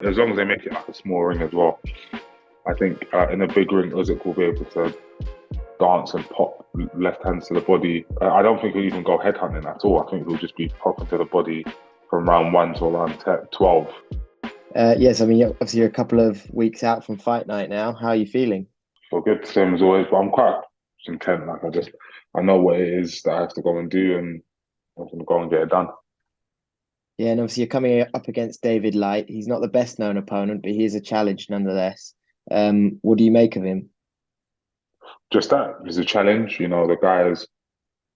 As long as they make it like a small ring as well. I think in a big ring, Usyk will be able to dance and pop left hands to the body. I don't think he'll even go headhunting at all. I think he'll just be popping to the body from round 1 to around 12. Yes, I mean, obviously you're a couple of weeks out from fight night now. How are you feeling? So good, same as always. But I'm quite content. Like I know what it is that I have to go and do, and I'm going to go and get it done. Yeah, and obviously you're coming up against David Light. He's not the best known opponent, but he is a challenge nonetheless. What do you make of him? Just that is a challenge. You know, the guy is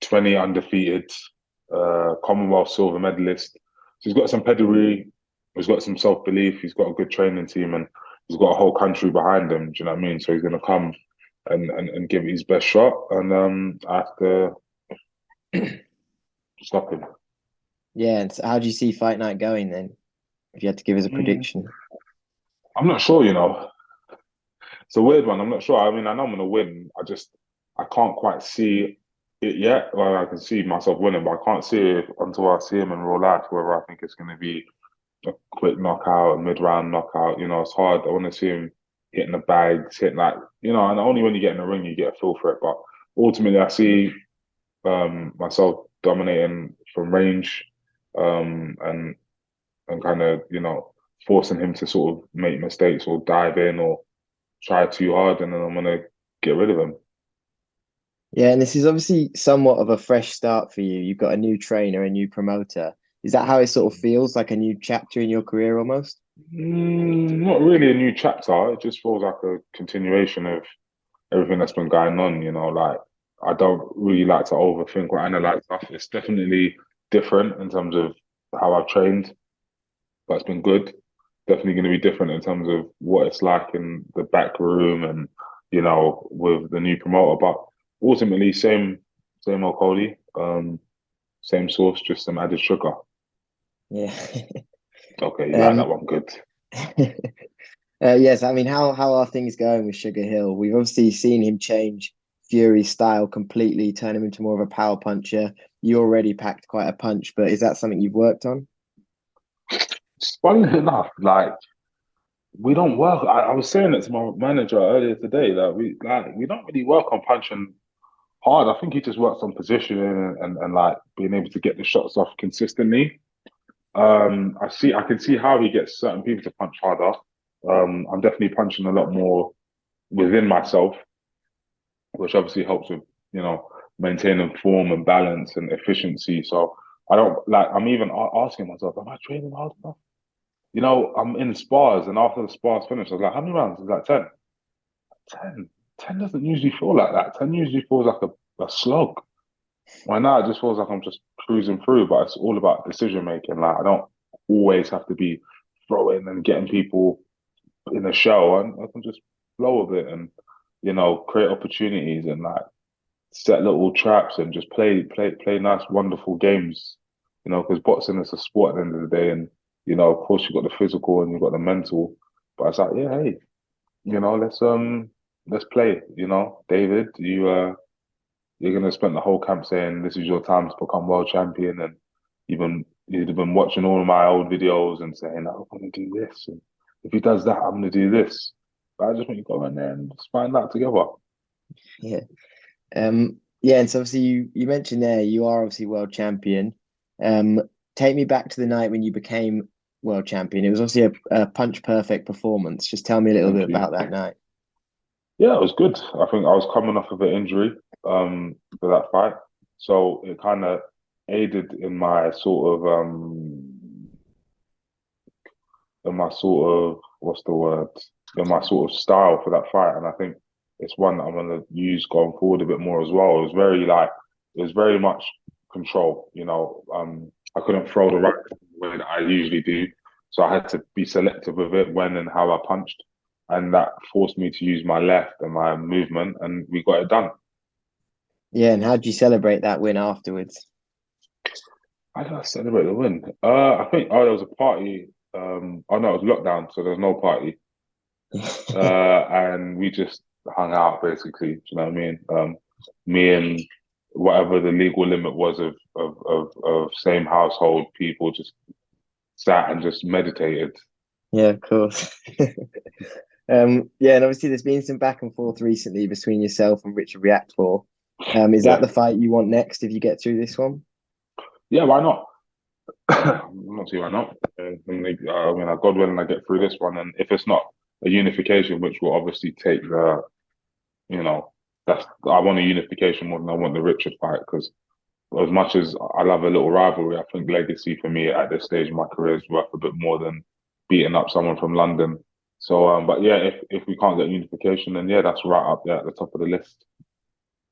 20 undefeated, Commonwealth silver medalist. So he's got some pedigree. He's got some self belief. He's got a good training team, and he's got a whole country behind him. Do you know what I mean? So he's going to come and give it his best shot, and I have to stop him. Yeah, and so how do you see fight night going then? If you had to give us a Mm, prediction. I'm not sure. You know, it's a weird one. I'm not sure. I mean, I know I'm going to win. I can't quite see it yet. Well, I can see myself winning, but I can't see it until I see him in real life. Whether I think it's going to be a quick knockout, a mid-round knockout. You know, it's hard. I want to see him hitting the bags, hitting like, you know, and only when you get in the ring you get a feel for it. But ultimately, I see myself dominating from range, and kind of, you know, forcing him to sort of make mistakes or dive in or try too hard, and then I'm gonna get rid of him. Yeah, and this is obviously somewhat of a fresh start for you. You've got a new trainer, a new promoter. Is that how it sort of feels, like a new chapter in your career almost? Not really a new chapter. It just feels like a continuation of everything that's been going on. You know, like I don't really like to overthink or analyze stuff. It's definitely different in terms of how I've trained, but it's been good. Definitely going to be different in terms of what it's like in the back room and, you know, with the new promoter. But ultimately, same Okolie, same sauce, just some added sugar. Yeah. Okay, you like that Um, one? Good. yes, I mean, how are things going with Sugar Hill? We've obviously seen him change Fury's style completely, turn him into more of a power puncher. You already packed quite a punch, but is that something you've worked on? Funnily enough, like we don't work. I was saying it to my manager earlier today that we don't really work on punching hard. I think he just works on positioning and like being able to get the shots off consistently. I can see how he gets certain people to punch harder. I'm definitely punching a lot more within myself, which obviously helps with, you know, maintaining form and balance and efficiency. So I don't like. I'm even asking myself, am I training hard enough? You know, I'm in spars, and after the spars finish, I was like, how many rounds? It's like 10. 10. 10 doesn't usually feel like that. 10 usually feels like a slog. Right now, it just feels like I'm just cruising through, but it's all about decision making. Like, I don't always have to be throwing and getting people in the show. I can just flow with it and, you know, create opportunities and like set little traps and just play nice, wonderful games. You know, because boxing is a sport at the end of the day, and you know, of course, you've got the physical and you've got the mental. But it's like, yeah, hey, you know, let's play. You know, David, you're gonna spend the whole camp saying this is your time to become world champion, and you've been watching all of my old videos and saying, "Oh, I'm gonna do this, and if he does that, I'm gonna do this." But I just want you to go in there and just find out together. Yeah. Yeah, and so obviously you mentioned there you are obviously world champion. Um, Take me back to the night when you became world champion. It was obviously a punch perfect performance. Just tell me a little bit Thank you. about that night. Yeah, it was good. I think I was coming off of an injury for that fight, so it kind of aided in my sort of what's the word in my sort of style for that fight, and I think it's one that I'm gonna use going forward a bit more as well. It was very much control. You know, I couldn't throw the right way that I usually do, so I had to be selective with it when and how I punched, and that forced me to use my left and my movement, and we got it done. Yeah, and how did you celebrate that win afterwards? How did I celebrate the win? I think there was a party. Oh no, it was lockdown, so there was no party. And we just hung out basically. Do you know what I mean? Me and whatever the legal limit was of same household people just sat and just meditated. Yeah, of course. Yeah, and obviously there's been some back and forth recently between yourself and Richard Reactor. Is that Yeah, the fight you want next if you get through this one? yeah. Why not? I'm not see why not. I mean, God willing, I get through this one, and if it's not a unification, which will obviously take the, you know, that's I want a unification more than I want the Richard fight because as much as I love a little rivalry, I think legacy for me at this stage of my career is worth a bit more than beating up someone from London. So, but yeah, if we can't get unification, then yeah, that's right up there at the top of the list.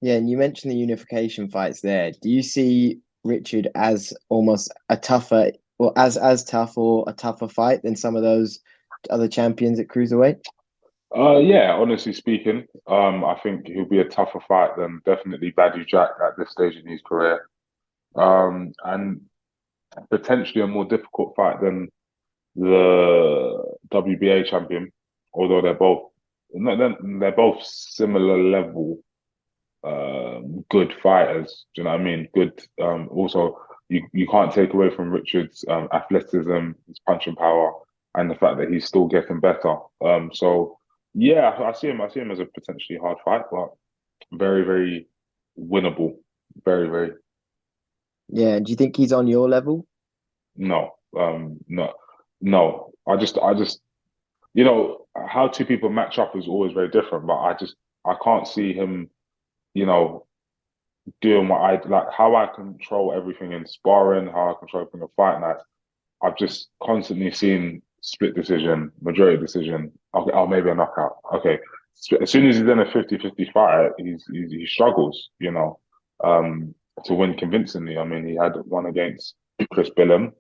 Yeah, and you mentioned the unification fights there. Do you see Richard as almost a tougher, or as tough or a tougher fight than some of those other champions at cruiserweight? Yeah, honestly speaking, I think he'll be a tougher fight than definitely Badou Jack at this stage in his career. And potentially a more difficult fight than the WBA champion, although they're both no, they're both similar level good fighters. Do you know what I mean? Good. Also, you can't take away from Richard's athleticism, his punching power, and the fact that he's still getting better. So yeah, I see him. I see him as a potentially hard fight, but very, very winnable. Very, very Yeah, do you think he's on your level? no, no, no. I just, how two people match up is always very different. But I can't see him, you know, doing what I like, how I control everything in sparring, how I control everything in fight night. I've just constantly seen split decision, majority decision. Okay, oh, maybe a knockout. Okay. As soon as he's in a 50-50 fight, he struggles, to win convincingly. I mean, he had one against Chris Billum,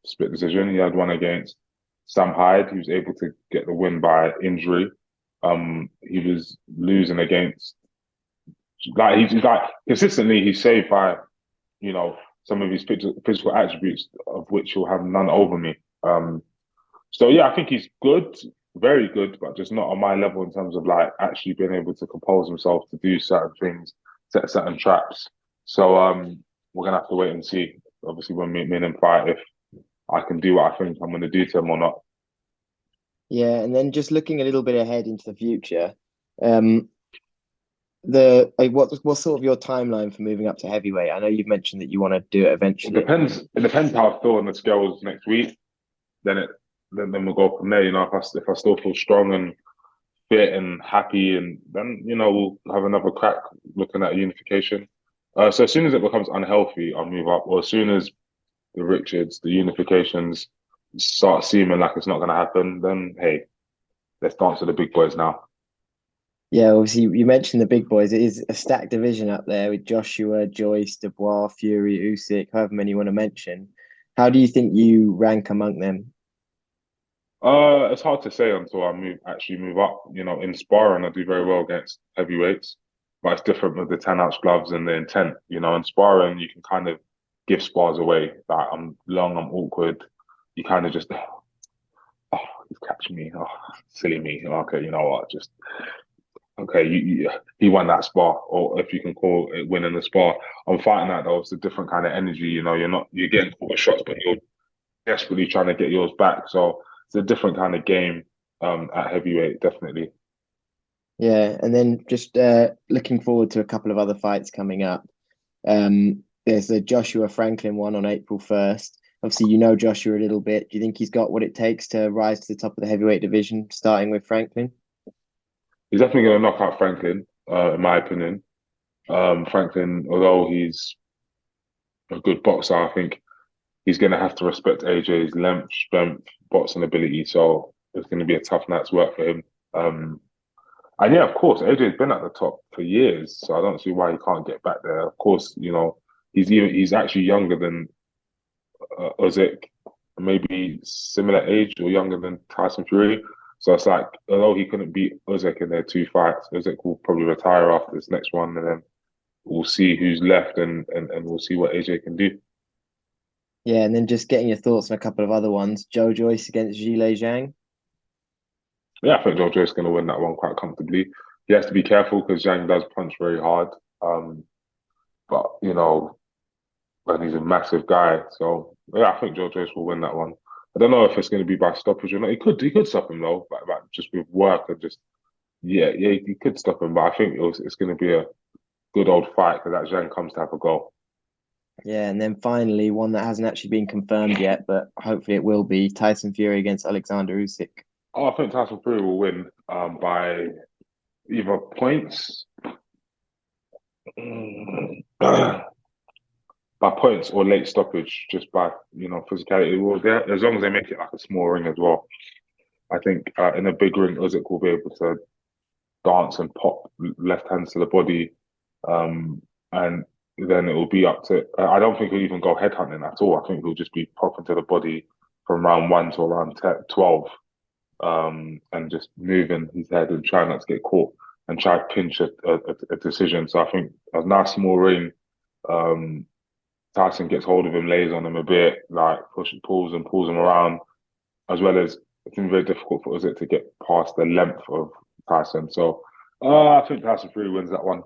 split decision. He had one against Sam Hyde. He was able to get the win by injury. He was losing against he's like consistently he's saved by some of his physical attributes of which he'll have none over me. So yeah, I think he's good, very good, but just not on my level in terms of like actually being able to compose himself to do certain things, set certain traps. So we're gonna have to wait and see. Obviously, when me and him fight, if I can do what I think I'm gonna do to him or not. Yeah, and then just looking a little bit ahead into the future, um, the like, what's sort of your timeline for moving up to heavyweight? I know you've mentioned that you want to do it It eventually. depends. It depends how I feel on the scales next week. Then it then we'll go from there. If I still feel strong and fit and happy, and then we'll have another crack looking at unification. So as soon as it becomes unhealthy, I'll move up. Or as soon as the unifications start seeming like it's not going to happen, then hey, let's dance to the big boys now. Yeah, obviously you mentioned the big boys. It is a stacked division up there with Joshua, Joyce, Dubois, Fury, Usyk, however many you want to mention. How do you think you rank among them? It's hard to say until I actually move up. In sparring, I do very well against heavyweights, but it's different with the 10-ounce gloves and the intent. In sparring, you can kind of give spars away. Like I'm long, I'm awkward. You kind of just, oh, he's catching me. Oh, silly me. Okay, you know what? Just okay. He won that spar, or if you can call it winning the spar. I'm fighting that though. It's a different kind of energy. You're getting caught with shots, but you're desperately trying to get yours back. So it's a different kind of game at heavyweight, definitely. Yeah, and then just looking forward to a couple of other fights coming up. There's the Joshua Franklin one on April 1st. Obviously, you know Joshua a little bit. Do you think he's got what it takes to rise to the top of the heavyweight division, starting with Franklin? He's definitely going to knock out Franklin, in my opinion. Franklin, although he's a good boxer, I think he's going to have to respect AJ's length, strength, boxing ability. So it's going to be a tough night's work for him. And yeah, of course, AJ's been at the top for years, so I don't see why he can't get back there. Of course, he's actually younger than Usyk, maybe similar age or younger than Tyson Fury. So it's like, although he couldn't beat Usyk in their two fights, Usyk will probably retire after this next one, and then we'll see who's left, and we'll see what AJ can do. Yeah, and then just getting your thoughts on a couple of other ones. Joe Joyce against Zhile Zhang. Yeah, I think Joyce is going to win that one quite comfortably. He has to be careful because Zhang does punch very hard. But and he's a massive guy, so yeah, I think Joyce will win that one. I don't know if it's going to be by stoppage or not. He could stop him though, but just with work and just yeah, he could stop him. But I think it's going to be a good old fight because that Zhang comes to have a go. Yeah, and then finally, one that hasn't actually been confirmed yet, but hopefully it will be Tyson Fury against Alexander Usyk. Oh, I think Tyson Fury will win by either points, by points or late stoppage, just by physicality. Well, as long as they make it like a small ring as well. I think in a big ring, Usyk will be able to dance and pop left hands to the body, and then it will be up to. I don't think he'll even go headhunting at all. I think he'll just be popping to the body from round 1 to around 12, and just moving his head and trying not to get caught and try to pinch a decision. So I think a nice small ring. Um, Tyson gets hold of him, lays on him a bit, like pulls him around, as well as it's been very difficult for Usyk to get past the length of Tyson. So I think Tyson Fury wins that one.